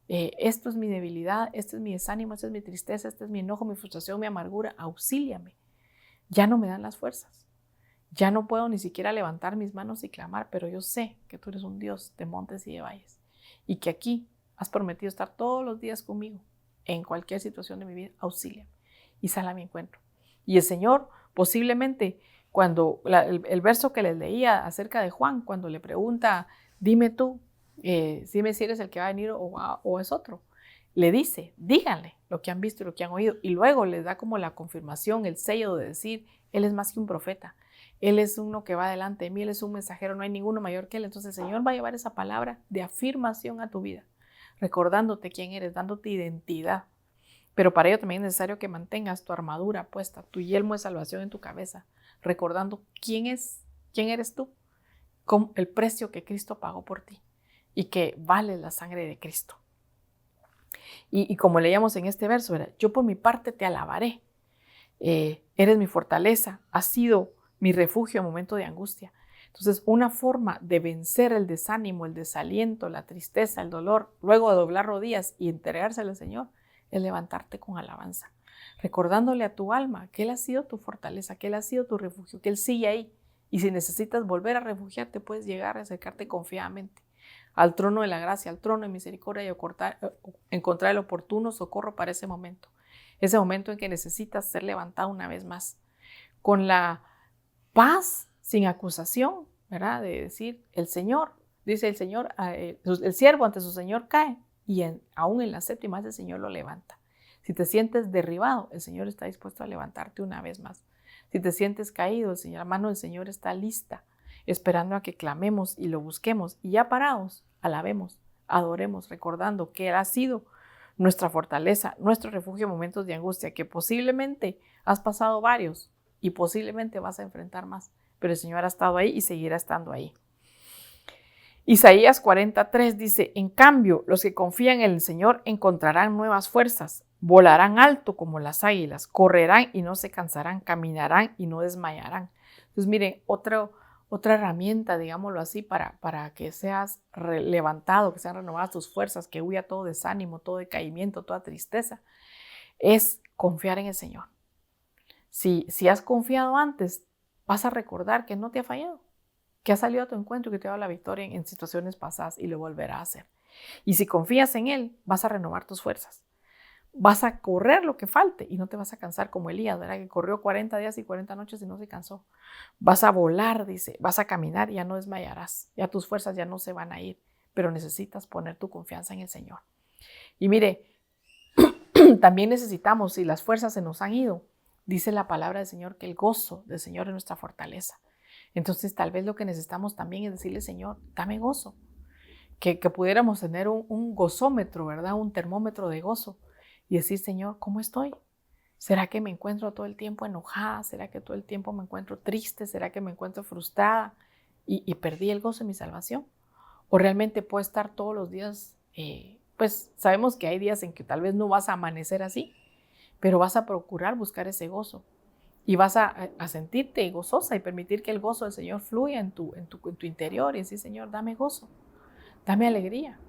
[SPEAKER 1] Esto es mi debilidad, este es mi desánimo, esta es mi tristeza, este es mi enojo, mi frustración, mi amargura, auxíliame. Ya no me dan las fuerzas. Ya no puedo ni siquiera levantar mis manos y clamar, pero yo sé que tú eres un Dios de montes y de valles y que aquí has prometido estar todos los días conmigo en cualquier situación de mi vida. Auxíliame y sal a mi encuentro. Y el Señor posiblemente cuando el verso que les leía acerca de Juan, cuando le pregunta, dime tú, dime si eres el que va a venir o es otro. Le dice, díganle lo que han visto y lo que han oído. Y luego les da como la confirmación, el sello de decir, Él es más que un profeta. Él es uno que va delante de mí, Él es un mensajero, no hay ninguno mayor que Él. Entonces el Señor va a llevar esa palabra de afirmación a tu vida, recordándote quién eres, dándote identidad. Pero para ello también es necesario que mantengas tu armadura puesta, tu yelmo de salvación en tu cabeza, recordando quién eres tú, con el precio que Cristo pagó por ti y que vale la sangre de Cristo. Y como leíamos en este verso, ¿verdad? Yo por mi parte te alabaré. Eres mi fortaleza, has sido mi refugio en momento de angustia. Entonces, una forma de vencer el desánimo, el desaliento, la tristeza, el dolor, luego de doblar rodillas y entregárselo al Señor, es levantarte con alabanza, recordándole a tu alma que Él ha sido tu fortaleza, que Él ha sido tu refugio, que Él sigue ahí. Y si necesitas volver a refugiarte, puedes llegar a acercarte confiadamente al trono de la gracia, al trono de misericordia y encontrar el oportuno socorro para ese momento en que necesitas ser levantado una vez más, con la paz sin acusación, ¿verdad? De decir, el Señor, dice el Señor, el siervo ante su Señor cae y aún en la séptima el Señor lo levanta. Si te sientes derribado, el Señor está dispuesto a levantarte una vez más. Si te sientes caído, la mano del Señor está lista, esperando a que clamemos y lo busquemos. Y ya parados, alabemos, adoremos, recordando que Él ha sido nuestra fortaleza, nuestro refugio en momentos de angustia, que posiblemente has pasado varios y posiblemente vas a enfrentar más, pero el Señor ha estado ahí y seguirá estando ahí. Isaías 43 dice, en cambio, los que confían en el Señor encontrarán nuevas fuerzas, volarán alto como las águilas, correrán y no se cansarán, caminarán y no desmayarán. Entonces, miren, otra herramienta, digámoslo así, para que seas levantado, que sean renovadas tus fuerzas, que huya todo desánimo, todo decaimiento, toda tristeza, es confiar en el Señor. Si has confiado antes, vas a recordar que no te ha fallado, que ha salido a tu encuentro y que te ha dado la victoria en situaciones pasadas y lo volverá a hacer. Y si confías en Él, vas a renovar tus fuerzas. Vas a correr lo que falte y no te vas a cansar como Elías, ¿verdad? Que corrió 40 días y 40 noches y no se cansó. Vas a volar, dice, vas a caminar y ya no desmayarás. Ya tus fuerzas ya no se van a ir, pero necesitas poner tu confianza en el Señor. Y mire, también necesitamos, si las fuerzas se nos han ido, dice la palabra del Señor que el gozo del Señor es nuestra fortaleza. Entonces tal vez lo que necesitamos también es decirle, Señor, dame gozo. Que pudiéramos tener un gozómetro, ¿verdad? Un termómetro de gozo y decir, Señor, ¿cómo estoy? ¿Será que me encuentro todo el tiempo enojada? ¿Será que todo el tiempo me encuentro triste? ¿Será que me encuentro frustrada y perdí el gozo de mi salvación? ¿O realmente puedo estar todos los días? Pues sabemos que hay días en que tal vez no vas a amanecer así, pero vas a procurar buscar ese gozo y vas a sentirte gozosa y permitir que el gozo del Señor fluya en tu interior y decir, Señor, dame gozo, dame alegría.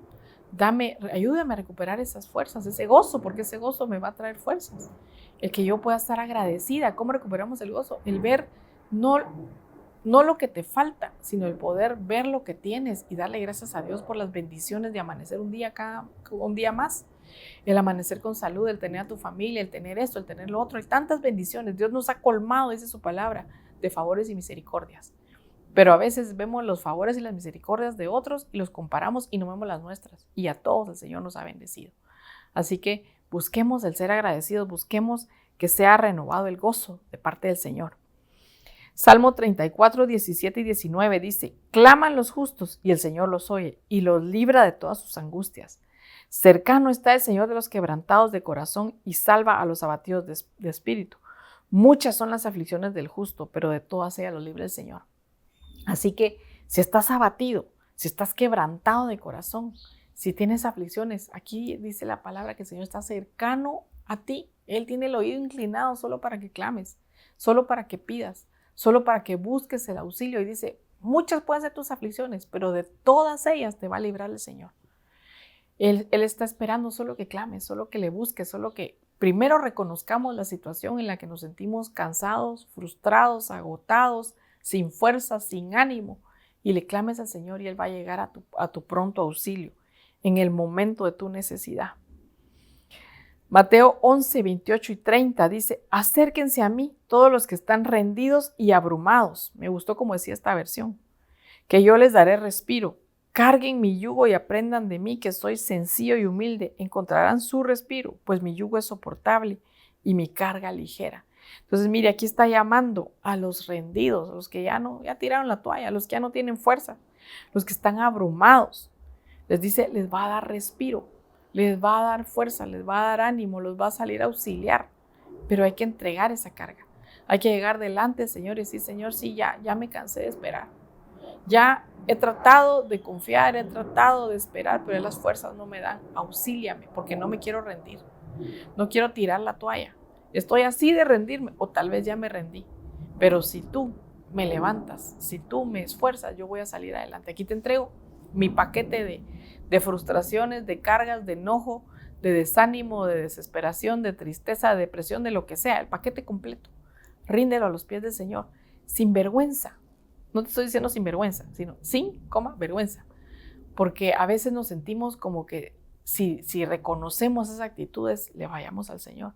[SPEAKER 1] Ayúdame a recuperar esas fuerzas, ese gozo, porque ese gozo me va a traer fuerzas. El que yo pueda estar agradecida. ¿Cómo recuperamos el gozo? El ver no lo que te falta, sino el poder ver lo que tienes y darle gracias a Dios por las bendiciones de amanecer un día más. El amanecer con salud, el tener a tu familia, el tener esto, el tener lo otro. Hay tantas bendiciones. Dios nos ha colmado, dice su palabra, de favores y misericordias. Pero a veces vemos los favores y las misericordias de otros y los comparamos y no vemos las nuestras. Y a todos el Señor nos ha bendecido. Así que busquemos el ser agradecidos, busquemos que sea renovado el gozo de parte del Señor. Salmo 34, 17 y 19 dice, claman los justos y el Señor los oye y los libra de todas sus angustias. Cercano está el Señor de los quebrantados de corazón y salva a los abatidos de espíritu. Muchas son las aflicciones del justo, pero de todas ellas los libra el Señor. Así que si estás abatido, si estás quebrantado de corazón, si tienes aflicciones, aquí dice la palabra que el Señor está cercano a ti. Él tiene el oído inclinado solo para que clames, solo para que pidas, solo para que busques el auxilio. Y dice, muchas pueden ser tus aflicciones, pero de todas ellas te va a librar el Señor. Él está esperando solo que clames, solo que le busques, solo que primero reconozcamos la situación en la que nos sentimos cansados, frustrados, agotados, sin fuerza, sin ánimo, y le clames al Señor y Él va a llegar a tu pronto auxilio en el momento de tu necesidad. Mateo 11, 28 y 30 dice, acérquense a mí todos los que están rendidos y abrumados. Me gustó como decía esta versión, que yo les daré respiro. Carguen mi yugo y aprendan de mí que soy sencillo y humilde. Encontrarán su respiro, pues mi yugo es soportable y mi carga ligera. Entonces, mire, aquí está llamando a los rendidos, a los que ya tiraron la toalla, a los que ya no tienen fuerza, los que están abrumados. Les dice, les va a dar respiro, les va a dar fuerza, les va a dar ánimo, los va a salir a auxiliar. Pero hay que entregar esa carga. Hay que llegar delante del Señor y decir, Señor, sí, ya me cansé de esperar. Ya he tratado de confiar, he tratado de esperar, pero las fuerzas no me dan. Auxíliame, porque no me quiero rendir. No quiero tirar la toalla. Estoy así de rendirme, o tal vez ya me rendí. Pero si tú me levantas, si tú me esfuerzas, yo voy a salir adelante. Aquí te entrego mi paquete de frustraciones, de cargas, de enojo, de desánimo, de desesperación, de tristeza, de depresión, de lo que sea, el paquete completo. Ríndelo a los pies del Señor, sin vergüenza. No te estoy diciendo sin vergüenza, sino sin, vergüenza. Porque a veces nos sentimos como que si reconocemos esas actitudes, le vayamos al Señor.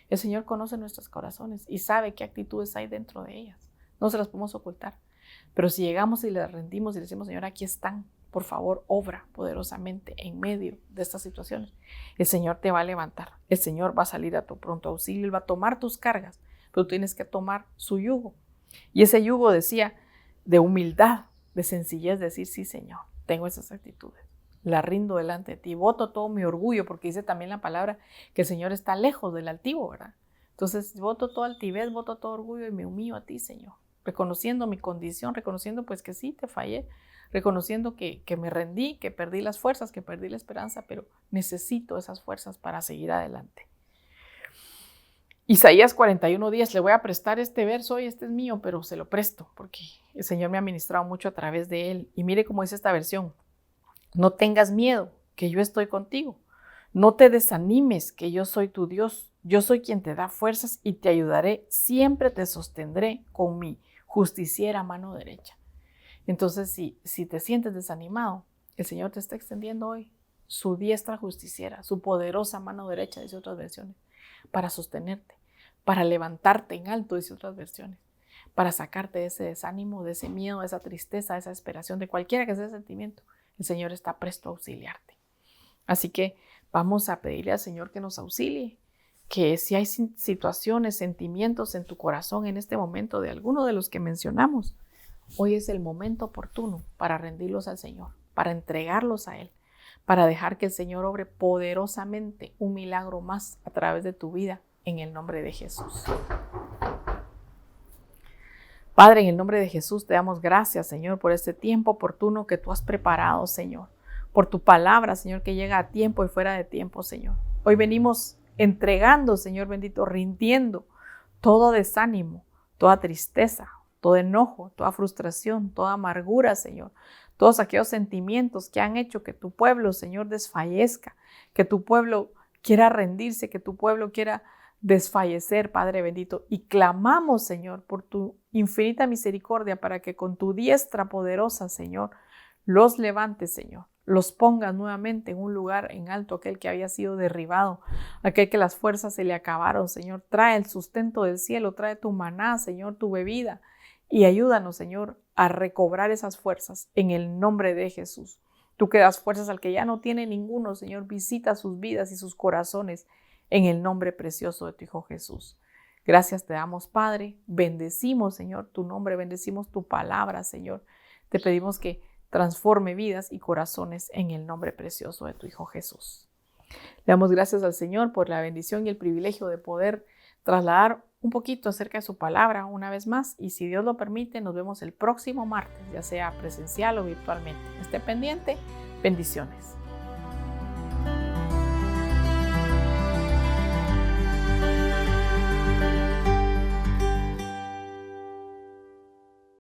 [SPEAKER 1] El Señor conoce nuestros corazones y sabe qué actitudes hay dentro de ellas. No se las podemos ocultar. Pero si llegamos y les rendimos y le decimos, Señor, aquí están, por favor, obra poderosamente en medio de estas situaciones. El Señor te va a levantar. El Señor va a salir a tu pronto auxilio. Él va a tomar tus cargas, pero tú tienes que tomar su yugo. Y ese yugo decía de humildad, de sencillez, decir, sí, Señor, tengo esas actitudes. La rindo delante de ti, boto todo mi orgullo, porque dice también la palabra que el Señor está lejos del altivo, ¿verdad? Entonces, boto toda altivez, boto todo orgullo y me humillo a ti, Señor, reconociendo mi condición, reconociendo pues que sí, te fallé, reconociendo que me rendí, que perdí las fuerzas, que perdí la esperanza, pero necesito esas fuerzas para seguir adelante. Isaías 41:10, le voy a prestar este verso y este es mío, pero se lo presto porque el Señor me ha ministrado mucho a través de él. Y mire cómo dice esta versión. No tengas miedo, que yo estoy contigo. No te desanimes, que yo soy tu Dios. Yo soy quien te da fuerzas y te ayudaré. Siempre te sostendré con mi justiciera mano derecha. Entonces, si te sientes desanimado, el Señor te está extendiendo hoy su diestra justiciera, su poderosa mano derecha, dice otras versiones, para sostenerte, para levantarte en alto, dice otras versiones, para sacarte de ese desánimo, de ese miedo, de esa tristeza, de esa desesperación, de cualquiera que sea el sentimiento. El Señor está presto a auxiliarte. Así que vamos a pedirle al Señor que nos auxilie, que si hay situaciones, sentimientos en tu corazón en este momento de alguno de los que mencionamos, Hoy es el momento oportuno para rendirlos al Señor, para entregarlos a Él, para dejar que el Señor obre poderosamente un milagro más a través de tu vida, en el nombre de Jesús. Padre, en el nombre de Jesús te damos gracias, Señor, por este tiempo oportuno que tú has preparado, Señor, por tu palabra, Señor, que llega a tiempo y fuera de tiempo, Señor. Hoy venimos entregando, Señor bendito, rindiendo todo desánimo, toda tristeza, todo enojo, toda frustración, toda amargura, Señor. Todos aquellos sentimientos que han hecho que tu pueblo, Señor, desfallezca, que tu pueblo quiera rendirse, que tu pueblo quiera desfallecer, Padre bendito. Y clamamos, Señor, por tu infinita misericordia para que con tu diestra poderosa, Señor, los levantes, Señor. Los pongas nuevamente en un lugar en alto, aquel que había sido derribado, aquel que las fuerzas se le acabaron, Señor. Trae el sustento del cielo, trae tu maná, Señor, tu bebida. Y ayúdanos, Señor, a recobrar esas fuerzas en el nombre de Jesús. Tú que das fuerzas al que ya no tiene ninguno, Señor, visita sus vidas y sus corazones en el nombre precioso de tu Hijo Jesús. Gracias te damos, Padre. Bendecimos, Señor, tu nombre, bendecimos tu palabra, Señor. Te pedimos que transforme vidas y corazones en el nombre precioso de tu Hijo Jesús. Le damos gracias al Señor por la bendición y el privilegio de poder trasladar un poquito acerca de su palabra una vez más, y si Dios lo permite, nos vemos el próximo martes, ya sea presencial o virtualmente. Esté pendiente. Bendiciones.